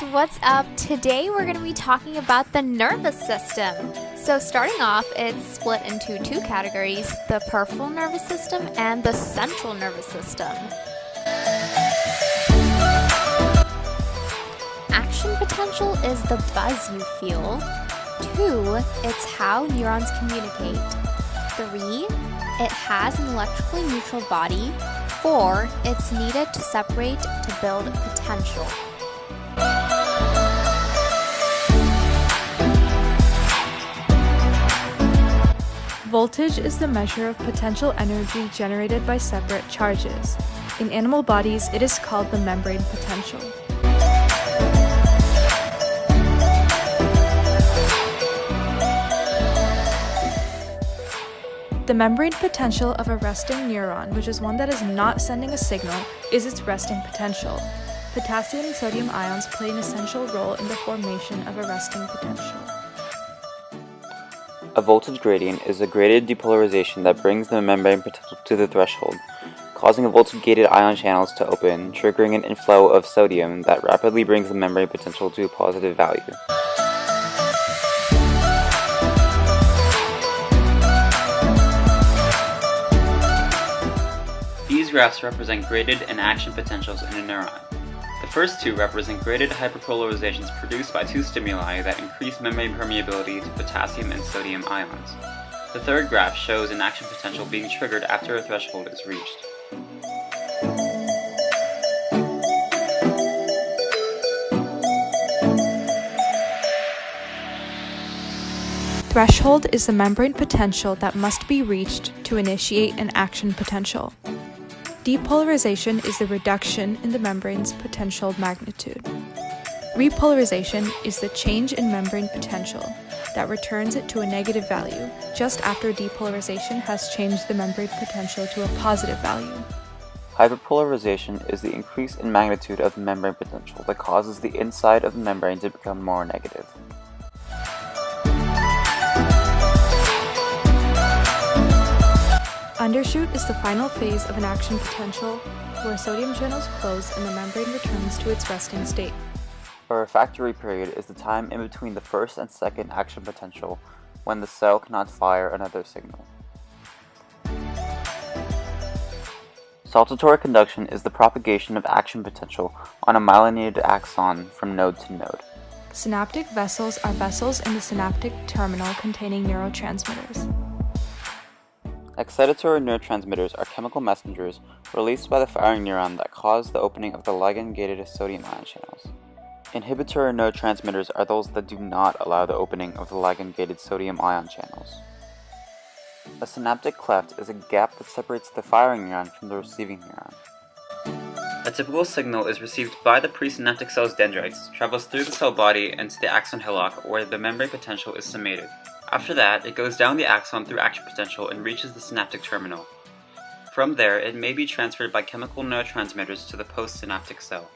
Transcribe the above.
what's up? Today we're going to be talking about the nervous system. So starting off, it's split into two categories, the peripheral nervous system and the central nervous system. Action potential is the buzz you feel. 2, it's how neurons communicate. 3, it has an electrically neutral body. 4, it's needed to separate to build potential. Voltage is the measure of potential energy generated by separate charges. In animal bodies, it is called the membrane potential. The membrane potential of a resting neuron, which is one that is not sending a signal, is its resting potential. Potassium and sodium ions play an essential role in the formation of a resting potential. A voltage gradient is a graded depolarization that brings the membrane potential to the threshold, causing a voltage-gated ion channels to open, triggering an inflow of sodium that rapidly brings the membrane potential to a positive value. These graphs represent graded and action potentials in a neuron. The first two represent graded hyperpolarizations produced by two stimuli that increase membrane permeability to potassium and sodium ions. The third graph shows an action potential being triggered after a threshold is reached. Threshold is the membrane potential that must be reached to initiate an action potential. Depolarization is the reduction in the membrane's potential magnitude. Repolarization is the change in membrane potential that returns it to a negative value just after depolarization has changed the membrane potential to a positive value. Hyperpolarization is the increase in magnitude of the membrane potential that causes the inside of the membrane to become more negative. Undershoot is the final phase of an action potential where sodium channels close and the membrane returns to its resting state. A refractory period is the time in between the first and second action potential when the cell cannot fire another signal. Saltatory conduction is the propagation of action potential on a myelinated axon from node to node. Synaptic vessels are vessels in the synaptic terminal containing neurotransmitters. Excitatory neurotransmitters are chemical messengers released by the firing neuron that cause the opening of the ligand-gated sodium ion channels. Inhibitory neurotransmitters are those that do not allow the opening of the ligand-gated sodium ion channels. A synaptic cleft is a gap that separates the firing neuron from the receiving neuron. A typical signal is received by the presynaptic cell's dendrites, travels through the cell body and to the axon hillock where the membrane potential is summated. After that, it goes down the axon through action potential and reaches the synaptic terminal. From there, it may be transferred by chemical neurotransmitters to the postsynaptic cell.